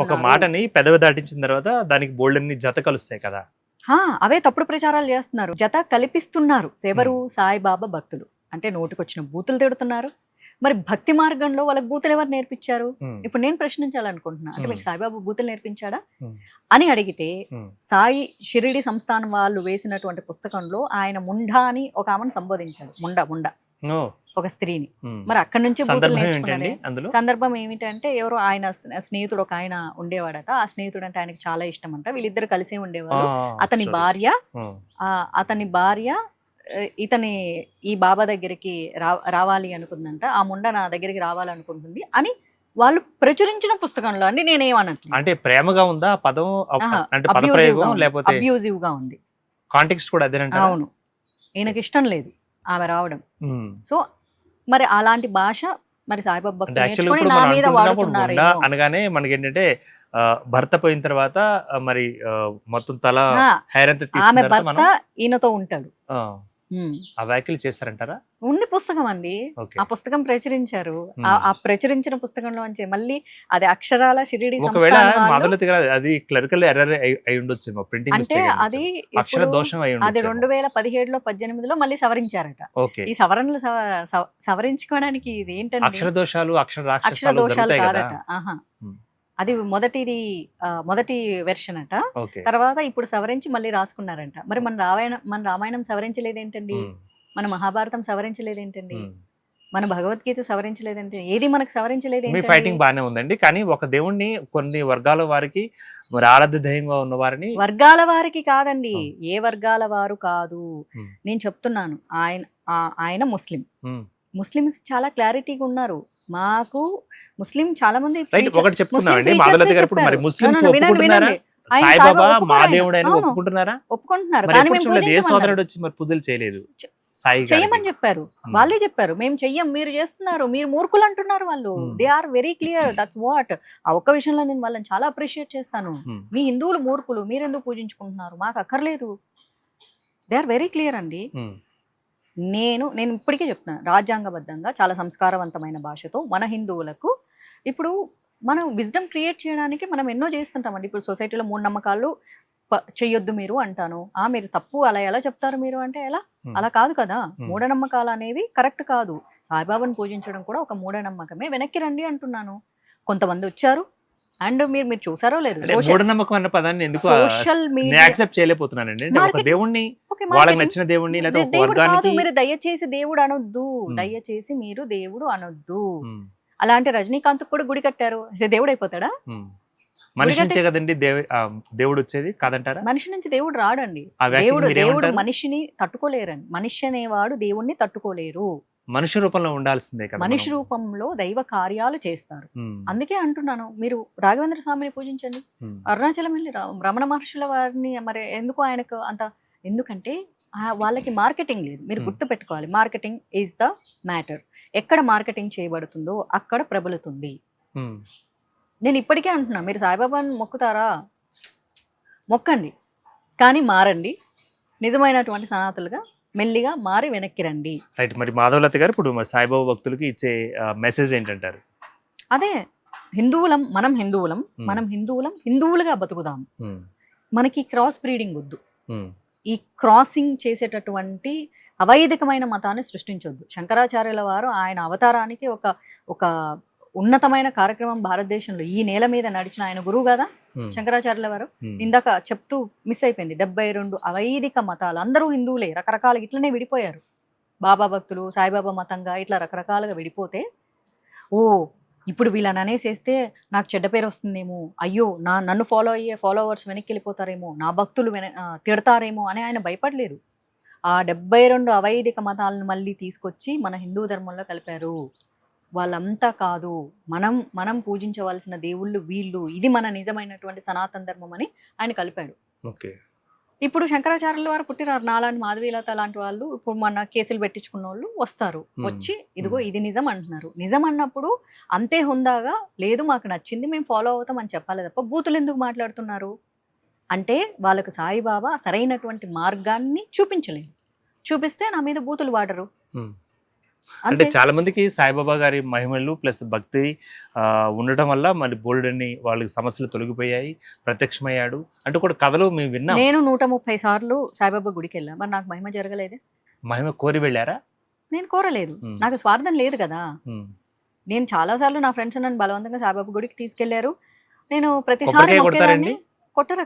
ఒక మాటని పెదవి దాటించిన తర్వాత దానికి బోల్డన్ని జత కలుస్తాయి కదా. అవే తప్పుడు ప్రచారాలు చేస్తున్నారు, జత కల్పిస్తున్నారు. ఎవరు? సాయిబాబా భక్తులు. అంటే నోటికొచ్చిన బూతులు తిడుతున్నారు. మరి భక్తి మార్గంలో వాళ్ళకి బూతులు ఎవరు నేర్పించారు? ఇప్పుడు నేను ప్రశ్నించాలనుకుంటున్నా, అంటే మీకు సాయిబాబా బూతులు నేర్పించాడా అని అడిగితే, సాయి షిరిడి సంస్థానం వాళ్ళు వేసినటువంటి పుస్తకంలో ఆయన ముండా అని ఒక ఆమెను సంబోధించాడు. ముండా ఒక స్త్రీని. మరి అక్కడి నుంచి బూతులు నేర్చుకున్నాడు. సందర్భం ఏమిటంటే, ఎవరో ఆయన స్నేహితుడు ఒక ఆయన ఉండేవాడట. ఆ స్నేహితుడు అంటే ఆయనకు చాలా ఇష్టం అంట. వీళ్ళిద్దరు కలిసే ఉండేవారు. అతని భార్య ఇతని ఈ బాబా దగ్గరికి రావాలి అనుకుందంట. ఆ ముండ నా దగ్గరికి రావాలనుకుంటుంది అని వాళ్ళు ప్రచురించిన పుస్తకంలో అండి. నేనేమన్నట్టు, అంటే ప్రేమగా ఉందా పదం, అంటే పదప్రయోగం లేకపోతే అబ్యూజివ్ గా ఉంది? కాంటెక్స్ట్ కూడా అదేనంట. అవును, ఈయనకి ఇష్టం లేదు ఆమె రావడం. సో మరి అలాంటి భాష మరి సాయిబాబా అనగానే మనకి ఏంటంటే భర్త పోయిన తర్వాత మరి మొత్తం తల హెయిర్ అంతా ఆమె భర్త ఈయనతో ఉంటాడు. ఆ వ్యాఖ్యలు చేశారంటారా? ఉంది పుస్తకం అండి. ఆ పుస్తకం ప్రచురించారు. ఆ ప్రచురించిన పుస్తకంలో మళ్ళీ అది అక్షరాల షిరిడి అది క్లరికల్ ఎర్రర్ అయి ఉండొచ్చు, ప్రింటింగ్ అంటే అది అక్షర దోషం అయి ఉండొచ్చు. అది 2017లో 18లో మళ్ళీ సవరించారట. ఈ సవరణలు సవరించుకోవడానికి ఇది ఏంటంటే అక్షర దోషాలు అక్షర దోషాలు కాదట. అది మొదటి వెర్షన్ అట. తర్వాత ఇప్పుడు సవరించి మళ్ళీ రాసుకున్నారంట. మరి మన రామాయణం సవరించలేదేంటండి? మన మహాభారతం సవరించలేదేంటండి? మన భగవద్గీత సవరించలేదంటే ఏది మనకు సవరించలేదు. మీ ఫైటింగ్ బాగానే ఉందండి, కానీ ఒక దేవుణ్ణి కొన్ని వర్గాల వారికి మరి ఆరాధ్య దైవంగా ఉన్న వారిని, వర్గాల వారికి కాదండి, ఏ వర్గాల వారు కాదు. నేను చెప్తున్నాను, ఆయన ముస్లిమ్స్ చాలా క్లారిటీగా ఉన్నారు. మాకు ముస్లిం చాలా మంది ఒకటి చెప్తున్నామండి, మాధవలత గారు ఇప్పుడు మరి ముస్లిమ్స్ ఒప్పుకుంటున్నారా? సాయిబాబా మా దేవుడు అని ఒప్పుకుంటున్నారా? ఒప్పుకుంటున్నారు. ఏ సోదరుడు వచ్చి మరి పూజలు చేయలేదు, చెయ్యమని చెప్పారు. వాళ్ళే చెప్పారు, మేము చెయ్యం, మీరు చేస్తున్నారు, మీరు మూర్ఖులు అంటున్నారు వాళ్ళు. They are very clear, that's what. ఆ ఒక్క విషయంలో నేను వాళ్ళని చాలా అప్రిషియేట్ చేస్తాను. మీ హిందువులు మూర్ఖులు, మీరెందుకు పూజించుకుంటున్నారు, మాకు అక్కర్లేదు. దే ఆర్ వెరీ క్లియర్ అండి. నేను ఇప్పటికే చెప్తున్నాను, రాజ్యాంగబద్ధంగా చాలా సంస్కారవంతమైన భాషతో మన హిందువులకు ఇప్పుడు మనం విజ్డమ్ క్రియేట్ చేయడానికి మనం ఎన్నో చేస్తుంటామండి. ఇప్పుడు సొసైటీలో మూఢనమ్మకాలు చెయ్యొద్దు మీరు అంటాను. మీరు తప్పు అలా ఎలా చెప్తారు మీరు అంటే ఎలా? అలా కాదు కదా. మూఢనమ్మకాలు అనేవి కరెక్ట్ కాదు. సాయిబాబాను పూజించడం కూడా ఒక మూఢనమ్మకమే. వెనక్కి రండి అంటున్నాను. కొంతమంది వచ్చారు అండ్ మీరు చూసారో లేదు, మూఢనమ్మకం అన్న పదాన్ని ఎందుకు యాక్సెప్ట్ చేయలేకపోతున్నానండి. ఒక దేవుణ్ణి, వాళ్ళకి నచ్చిన దేవుణ్ణి లేదా ఒక వర్గానికి మీరు దయచేసి దేవుడు అనొద్దు, దయచేసి మీరు దేవుడు అనొద్దు. అలాంటి రజనీకాంత్ కూడా గుడి కట్టారు, దేవుడు అయిపోతాడా? మనిషి నుంచే కదండి దేవుడు వచ్చేది, కాదంటారా? మనిషి నుంచి దేవుడు రాడండి. దేవుడు మనిషిని తట్టుకోలేరని, మనిషి అనేవాడు దేవుణ్ణి తట్టుకోలేరు. మనుష్య రూపంలో ఉండాల్సిందే కదా. మనిషి రూపంలో దైవ కార్యాలు చేస్తారు. అందుకే అంటున్నాను, మీరు రాఘవేంద్ర స్వామిని పూజించండి, అరుణాచలం వెళ్ళి రమణ మహర్షుల వారిని, మరి ఎందుకు ఆయనకు అంత? ఎందుకంటే వాళ్ళకి మార్కెటింగ్ లేదు. మీరు గుర్తు పెట్టుకోవాలి, మార్కెటింగ్ ఈజ్ ద మ్యాటర్. ఎక్కడ మార్కెటింగ్ చేయబడుతుందో అక్కడ ప్రబలుతుంది. నేను ఇప్పటికే అంటున్నా, మీరు సాయిబాబాను మొక్కుతారా? మొక్కండి, కానీ మారండి. నిజమైనటువంటి సనాతులుగా మెల్లిగా మారి వెనక్కి రండి. రైట్. మరి మాధవలత గారు, ఇప్పుడు మరి సాయిబాబా భక్తులకి ఇచ్చే మెసేజ్ ఏంటంటారు? అదే, మనం హిందువులుగా బతుకుదాం. మనకి క్రాస్ బ్రీడింగ్ వద్దు. ఈ క్రాసింగ్ చేసేటటువంటి అవైదికమైన మతాన్ని సృష్టించొద్దు. శంకరాచార్యుల వారు ఆయన అవతారానికి ఒక ఉన్నతమైన కార్యక్రమం భారతదేశంలో ఈ నేల మీద నడిచిన ఆయన గురువు కదా శంకరాచార్యుల వారు. ఇందాక చెప్తూ మిస్ అయిపోయింది, 72 అవైదిక మతాలు, అందరూ హిందువులే, రకరకాలుగా ఇట్లనే విడిపోయారు. బాబా భక్తులు, సాయిబాబా మతంగా ఇట్లా రకరకాలుగా విడిపోతే, ఇప్పుడు వీళ్ళని అనేసేస్తే నాకు చెడ్డ పేరు వస్తుందేమో, అయ్యో నన్ను ఫాలో అయ్యే ఫాలోవర్స్ వెనక్కి వెళ్ళిపోతారేమో, నా భక్తులు తిడతారేమో అని ఆయన భయపడలేదు. ఆ 72 అవైదిక మతాలను మళ్ళీ తీసుకొచ్చి మన హిందూ ధర్మంలో కలిపారు. వాళ్ళంతా కాదు, మనం పూజించవలసిన దేవుళ్ళు వీళ్ళు, ఇది మన నిజమైనటువంటి సనాతన ధర్మం అని ఆయన కలిపాడు. ఇప్పుడు శంకరాచార్యుల వారు పుట్టినారు, నాలాంటి మాధవీలత లాంటి వాళ్ళు ఇప్పుడు మన కేసులు పెట్టించుకున్న వాళ్ళు వస్తారు, వచ్చి ఇదిగో ఇది నిజం అంటున్నారు. నిజం అన్నప్పుడు అంతే హుందాగా, లేదు మాకు నచ్చింది మేము ఫాలో అవుతాం అని చెప్పాలి తప్ప బూతులు ఎందుకు మాట్లాడుతున్నారు అంటే, వాళ్ళకు సాయిబాబా సరైనటువంటి మార్గాన్ని చూపించలేదు. చూపిస్తే నా మీద బూతులు వాడరు. అంటే అంతే. చాలా మందికి సాయిబాబా గారి మహిమలు ప్లస్ భక్తి ఉండటం వల్ల మరి బోల్డన్ని వాళ్ళకి సమస్యలు తొలగిపోయాయి, ప్రత్యక్షమయ్యాడు అంటూ కూడా కథలు మేము విన్నాం. నేను 130 సార్లు సాయిబాబా గుడికి వెళ్ళా, మరి నాకు మహిమ జరగలేదే? మహిమ కోరి వెళ్ళారా? నేను కోరలేదు, ఉమ్, నాకు స్వార్థం లేదు కదా. ఉమ్. నేను చాలా సార్లు నా ఫ్రెండ్స్ నన్ను బలవంతంగా సాయిబాబా గుడికి తీసుకెళ్లారు, నేను ప్రతిసారి కొబ్బరికాయ మొక్కేదాన్ని. కొడతారండి? కొట్టరు అక్కడ.